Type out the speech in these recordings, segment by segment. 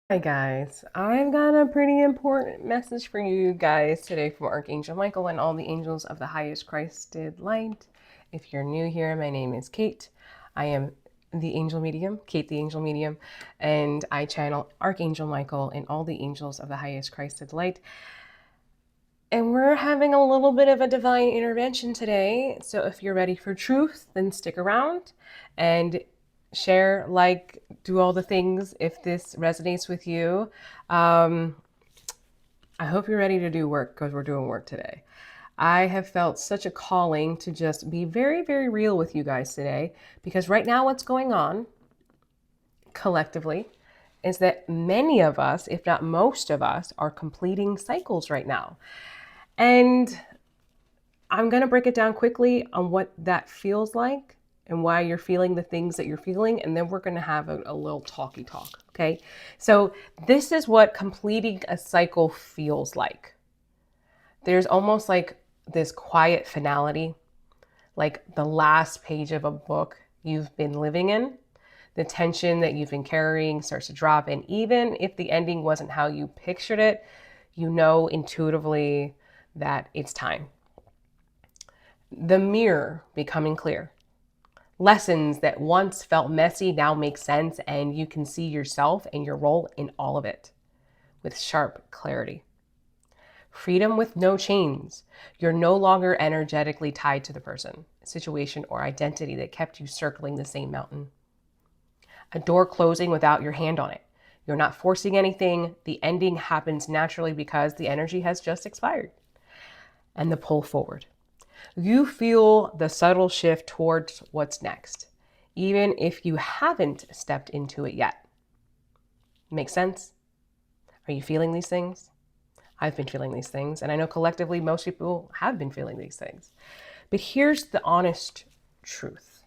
Hi guys, I've got a pretty important message for you guys today from Archangel Michael and all the angels of the highest Christed light. If you're new here, my name is Kate. I am the angel medium, Kate the angel medium, and I channel Archangel Michael and all the angels of the highest Christed light. And we're having a little bit of a divine intervention today. So if you're ready for truth, then stick around and share, like, do all the things if this resonates with you. I hope you're ready to do work because we're doing work today. I have felt such a calling to just be very, very real with you guys today because right now, what's going on collectively is that many of us, if not most of us, are completing cycles right now. And I'm going to break it down quickly on what that feels like and why you're feeling the things that you're feeling. And then we're going to have a little talky talk. Okay. So, this is what completing a cycle feels like. There's almost like this quiet finality, like the last page of a book you've been living in. The tension that you've been carrying starts to drop. And even if the ending wasn't how you pictured it, you know intuitively that it's time. The mirror becoming clear. Lessons that once felt messy now make sense, and you can see yourself and your role in all of it with sharp clarity. Freedom with no chains. You're no longer energetically tied to the person, situation, or identity that kept you circling the same mountain. A door closing without your hand on it. You're not forcing anything. The ending happens naturally because the energy has just expired. And the pull forward. You feel the subtle shift towards what's next, even if you haven't stepped into it yet. Make sense? Are you feeling these things? I've been feeling these things, and I know collectively most people have been feeling these things. But here's the honest truth.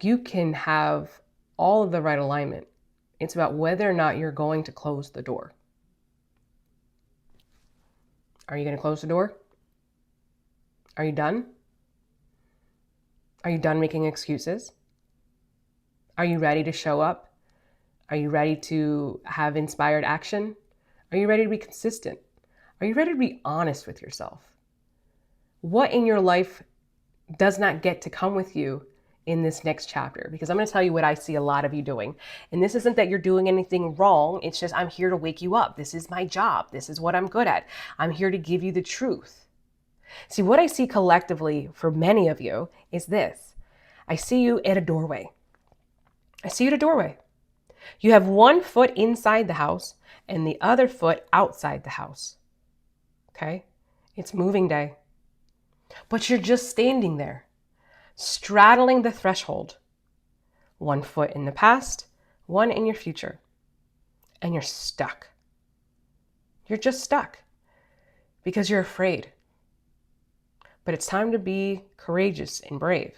You can have all of the right alignment. It's about whether or not you're going to close the door. Are you going to close the door? Are you done? Are you done making excuses? Are you ready to show up? Are you ready to have inspired action? Are you ready to be consistent? Are you ready to be honest with yourself? What in your life does not get to come with you in this next chapter? Because I'm going to tell you what I see a lot of you doing. And this isn't that you're doing anything wrong. It's just I'm here to wake you up. This is my job. This is what I'm good at. I'm here to give you the truth. See, what I see collectively for many of you is this. I see you at a doorway. I see you at a doorway. You have one foot inside the house and the other foot outside the house. Okay? It's moving day. But you're just standing there, straddling the threshold. One foot in the past, one in your future. And you're stuck. You're just stuck because you're afraid. But it's time to be courageous and brave.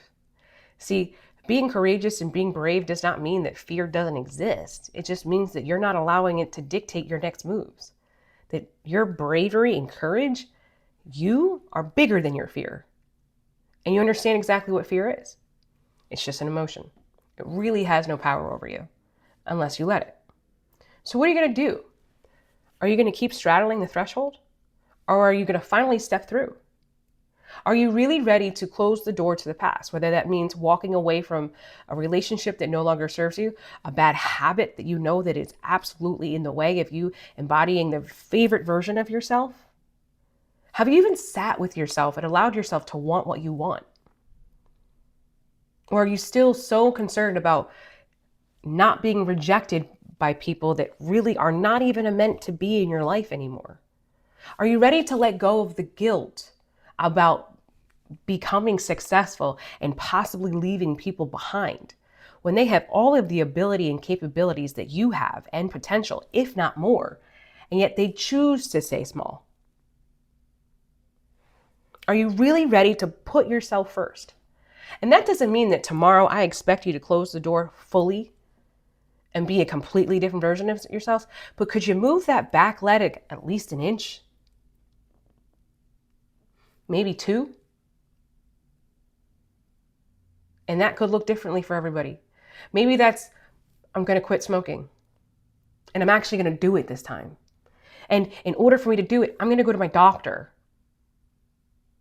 See, being courageous and being brave does not mean that fear doesn't exist. It just means that you're not allowing it to dictate your next moves. That your bravery and courage, you are bigger than your fear. And you understand exactly what fear is. It's just an emotion. It really has no power over you unless you let it. So what are you going to do? Are you going to keep straddling the threshold? Or are you going to finally step through? Are you really ready to close the door to the past? Whether that means walking away from a relationship that no longer serves you, a bad habit that you know that is absolutely in the way of you embodying the favorite version of yourself? Have you even sat with yourself and allowed yourself to want what you want? Or are you still so concerned about not being rejected by people that really are not even meant to be in your life anymore? Are you ready to let go of the guilt about becoming successful and possibly leaving people behind when they have all of the ability and capabilities that you have and potential, if not more, and yet they choose to stay small? Are you really ready to put yourself first? And that doesn't mean that tomorrow I expect you to close the door fully and be a completely different version of yourself, but could you move that back leg at least an inch? Maybe two? And that could look differently for everybody. Maybe that's, I'm going to quit smoking. And I'm actually going to do it this time. And in order for me to do it, I'm going to go to my doctor.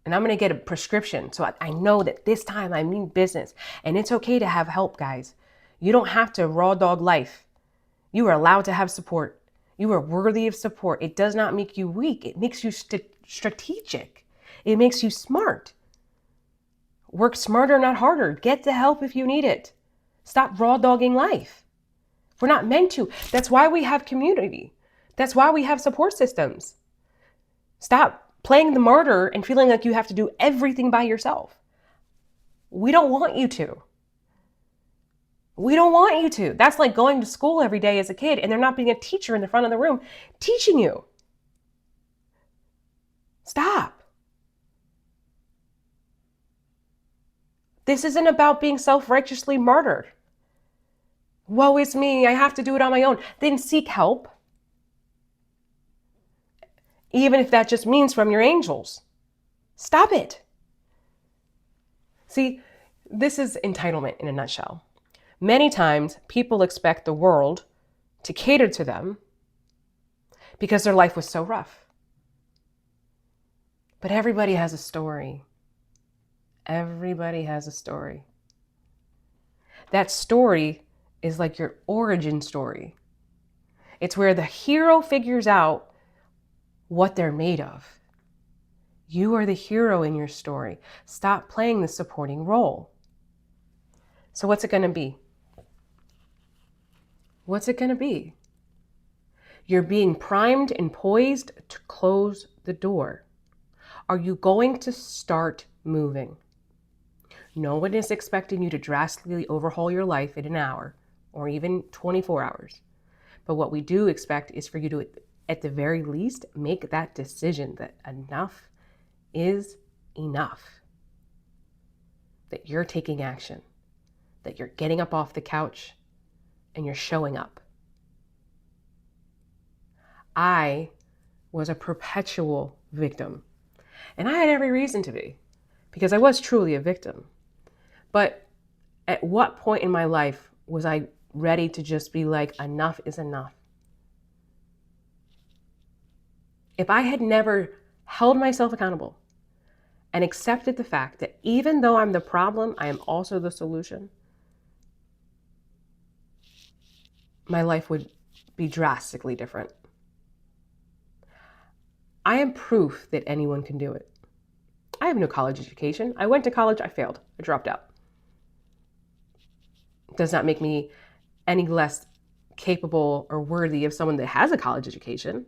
And I'm going to get a prescription. So I know that this time I mean business. And it's okay to have help, guys. You don't have to raw dog life. You are allowed to have support. You are worthy of support. It does not make you weak. It makes you strategic. It makes you smart. Work smarter, not harder. Get the help if you need it. Stop raw dogging life. We're not meant to. That's why we have community. That's why we have support systems. Stop playing the martyr and feeling like you have to do everything by yourself. We don't want you to. We don't want you to. That's like going to school every day as a kid and there not being a teacher in the front of the room teaching you. Stop. This isn't about being self-righteously martyred. Woe is me, I have to do it on my own. Then seek help. Even if that just means from your angels. Stop it. See, this is entitlement in a nutshell. Many times people expect the world to cater to them because their life was so rough. But everybody has a story. Everybody has a story. That story is like your origin story. It's where the hero figures out what they're made of. You are the hero in your story. Stop playing the supporting role. So what's it going to be? What's it going to be? You're being primed and poised to close the door. Are you going to start moving? No one is expecting you to drastically overhaul your life in an hour or even 24 hours. But what we do expect is for you to, at the very least, make that decision that enough is enough. That you're taking action. That you're getting up off the couch and you're showing up. I was a perpetual victim. And I had every reason to be, because I was truly a victim. But at what point in my life was I ready to just be like, enough is enough? If I had never held myself accountable and accepted the fact that even though I'm the problem, I am also the solution, my life would be drastically different. I am proof that anyone can do it. I have no college education. I went to college, I failed, I dropped out. It does not make me any less capable or worthy of someone that has a college education.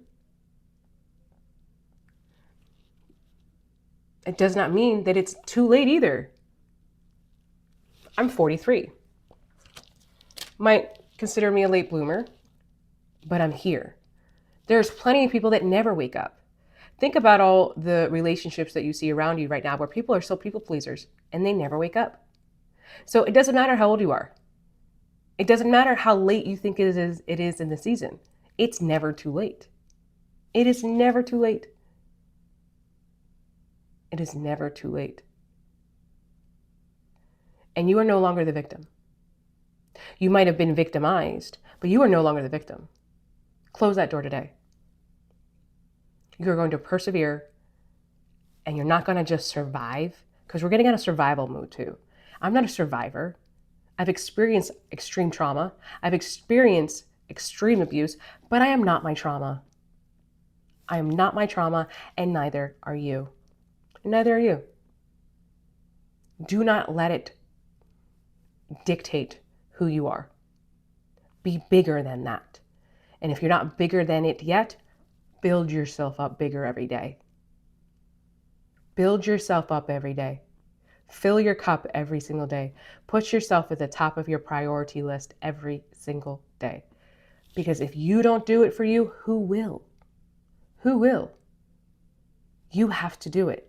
It does not mean that it's too late either. I'm 43. Might consider me a late bloomer, but I'm here. There's plenty of people that never wake up. Think about all the relationships that you see around you right now where people are still people pleasers and they never wake up. So it doesn't matter how old you are. It doesn't matter how late you think it is in the season. It's never too late. It is never too late. It is never too late. And you are no longer the victim. You might have been victimized, but you are no longer the victim. Close that door today. You're going to persevere, and you're not going to just survive, because we're getting out of survival mode too. I'm not a survivor. I've experienced extreme trauma. I've experienced extreme abuse, but I am not my trauma. I am not my trauma, and neither are you. Neither are you. Do not let it dictate who you are. Be bigger than that. And if you're not bigger than it yet, build yourself up bigger every day. Build yourself up every day. Fill your cup every single day. Put yourself at the top of your priority list every single day. Because if you don't do it for you, who will? Who will? You have to do it.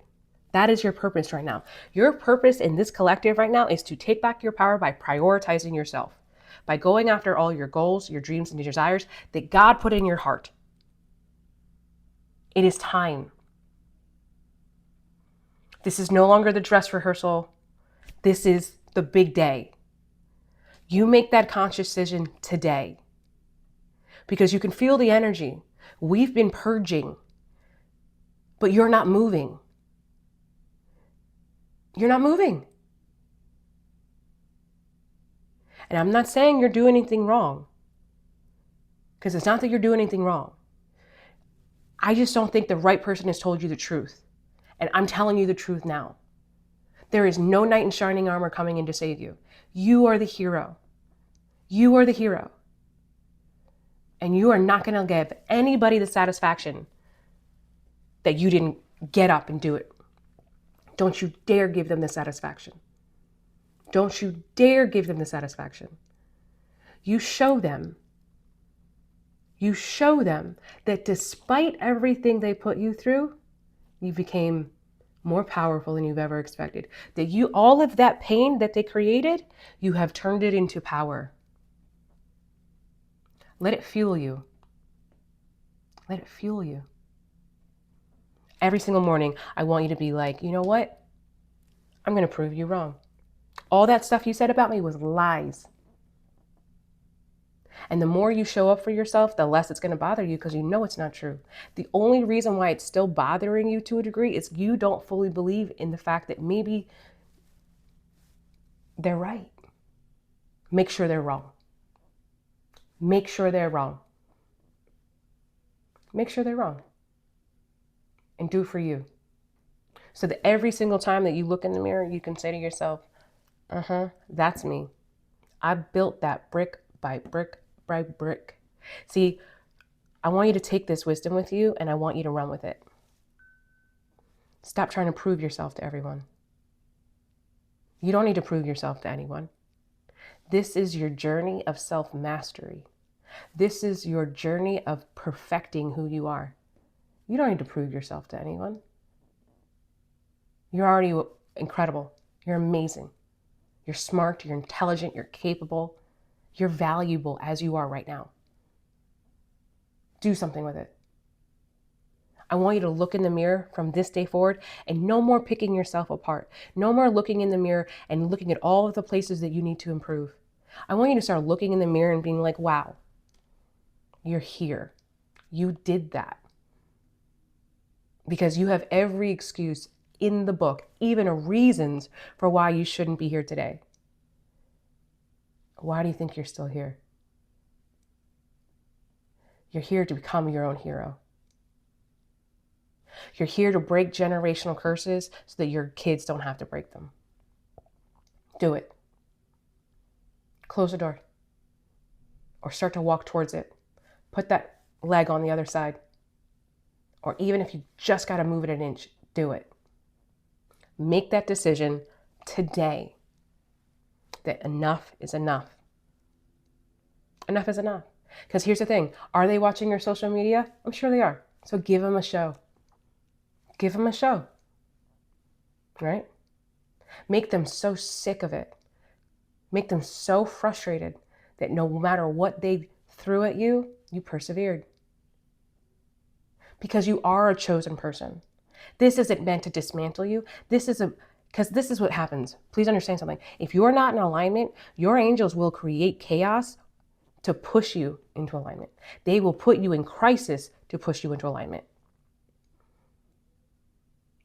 That is your purpose right now. Your purpose in this collective right now is to take back your power by prioritizing yourself, by going after all your goals, your dreams, and your desires that God put in your heart. It is time. This is no longer the dress rehearsal. This is the big day. You make that conscious decision today. because you can feel the energy. We've been purging, but you're not moving. You're not moving. And I'm not saying you're doing anything wrong, because it's not that you're doing anything wrong. I just don't think the right person has told you the truth. And I'm telling you the truth now. There is no knight in shining armor coming in to save you. You are the hero. You are the hero. And you are not going to give anybody the satisfaction that you didn't get up and do it. Don't you dare give them the satisfaction. Don't you dare give them the satisfaction. You show them that despite everything they put you through, you became more powerful than you've ever expected. That all of that pain that they created, you have turned it into power. Let it fuel you. Let it fuel you. Every single morning, I want you to be like, you know what? I'm going to prove you wrong. All that stuff you said about me was lies. And the more you show up for yourself, the less it's going to bother you, because you know it's not true. The only reason why it's still bothering you to a degree is you don't fully believe in the fact that maybe they're right. Make sure they're wrong. Make sure they're wrong. Make sure they're wrong. And do for you. So that every single time that you look in the mirror, you can say to yourself, that's me. I built that brick by brick by brick. See, I want you to take this wisdom with you, and I want you to run with it. Stop trying to prove yourself to everyone. You don't need to prove yourself to anyone. This is your journey of self-mastery. This is your journey of perfecting who you are. You don't need to prove yourself to anyone. You're already incredible. You're amazing. You're smart, you're intelligent, you're capable. You're valuable as you are right now. Do something with it. I want you to look in the mirror from this day forward, and no more picking yourself apart. No more looking in the mirror and looking at all of the places that you need to improve. I want you to start looking in the mirror and being like, wow, you're here. You did that. Because you have every excuse in the book, even reasons for why you shouldn't be here today. Why do you think you're still here? You're here to become your own hero. You're here to break generational curses so that your kids don't have to break them. Do it. Close the door. Or start to walk towards it. Put that leg on the other side. Or even if you just got to move it an inch, do it. Make that decision today that enough is enough. Enough is enough. Because here's the thing. Are they watching your social media? I'm sure they are. So give them a show. Give them a show. Right? Make them so sick of it. Make them so frustrated that no matter what they threw at you, you persevered. Because you are a chosen person. This isn't meant to dismantle you. Because this is what happens. Please understand something. If you're not in alignment, your angels will create chaos to push you into alignment. They will put you in crisis to push you into alignment.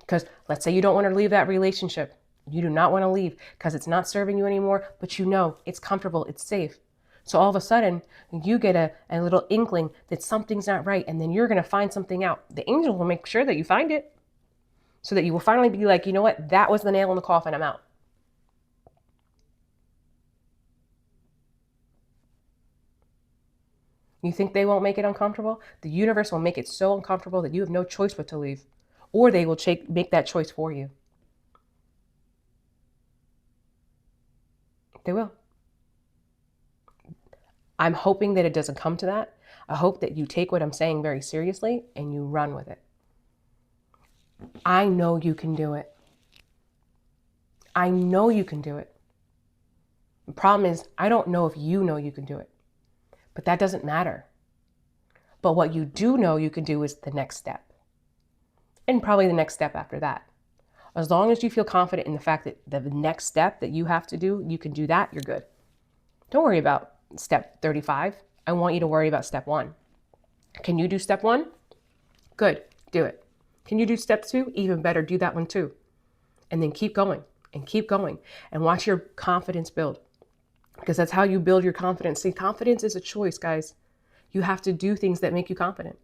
Because let's say you don't want to leave that relationship. You do not want to leave because it's not serving you anymore, but you know it's comfortable, it's safe. So all of a sudden, you get a little inkling that something's not right, and then you're going to find something out. The angel will make sure that you find it so that you will finally be like, you know what? That was the nail in the coffin. I'm out. You think they won't make it uncomfortable? The universe will make it so uncomfortable that you have no choice but to leave. Or they will make that choice for you. They will. I'm hoping that it doesn't come to that. I hope that you take what I'm saying very seriously and you run with it. I know you can do it. I know you can do it. The problem is, I don't know if you know you can do it. But that doesn't matter. But what you do know you can do is the next step. And probably the next step after that. As long as you feel confident in the fact that the next step that you have to do, you can do that, you're good. Don't worry about step 35. I want you to worry about step 1. Can you do step 1? Good, do it. Can you do step 2? Even better, do that one too. And then keep going and watch your confidence build, because that's how you build your confidence. See, confidence is a choice, guys. You have to do things that make you confident.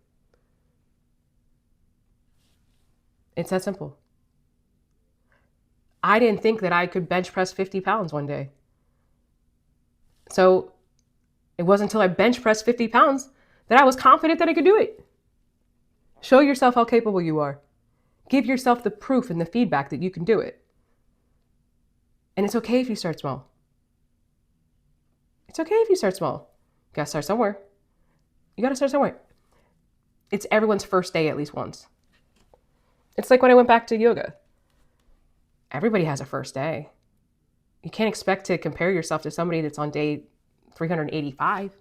It's that simple. I didn't think that I could bench press 50 pounds one day. So it wasn't until I bench pressed 50 pounds that I was confident that I could do it. Show yourself how capable you are. Give yourself the proof and the feedback that you can do it. And it's okay if you start small. It's okay if you start small. You gotta start somewhere. It's everyone's first day at least once. It's like when I went back to yoga. Everybody has a first day. You can't expect to compare yourself to somebody that's on day 385.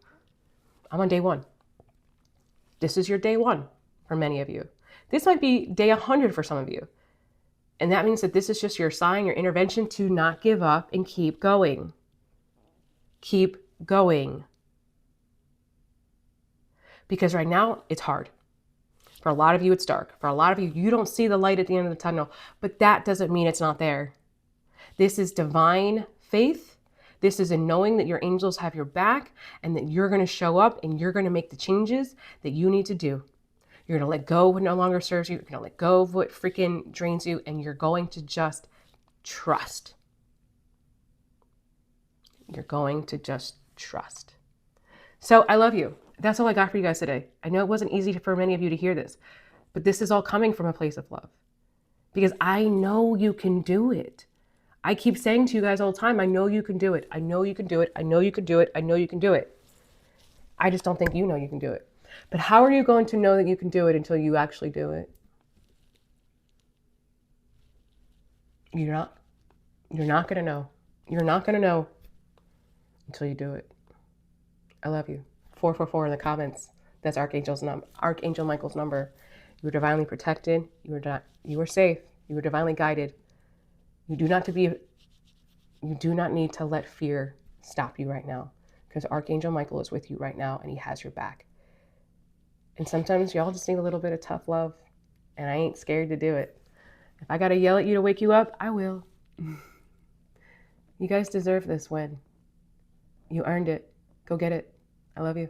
I'm on day 1. This is your day 1 for many of you. This might be day 100 for some of you. And that means that this is just your sign, your intervention to not give up and keep going. Keep going. Because right now, it's hard. For a lot of you, it's dark. For a lot of you, you don't see the light at the end of the tunnel, but that doesn't mean it's not there. This is divine faith. This is in knowing that your angels have your back and that you're going to show up and you're going to make the changes that you need to do. You're going to let go of what no longer serves you. You're going to let go of what freaking drains you, and you're going to just trust. You're going to just trust. So I love you. That's all I got for you guys today. I know it wasn't easy for many of you to hear this, but this is all coming from a place of love, because I know you can do it. I keep saying to you guys all the time, I know you can do it. I know you can do it. I know you can do it. I know you can do it. I just don't think you know you can do it. But how are you going to know that you can do it until you actually do it? You're not going to know. You're not going to know until you do it. I love you. 444 in the comments. That's Archangel Michael's number. You are divinely protected. You are safe. You are divinely guided. You do not need to let fear stop you right now, because Archangel Michael is with you right now and he has your back. And sometimes y'all just need a little bit of tough love, and I ain't scared to do it. If I got to yell at you to wake you up, I will. You guys deserve this win. You earned it. Go get it. I love you.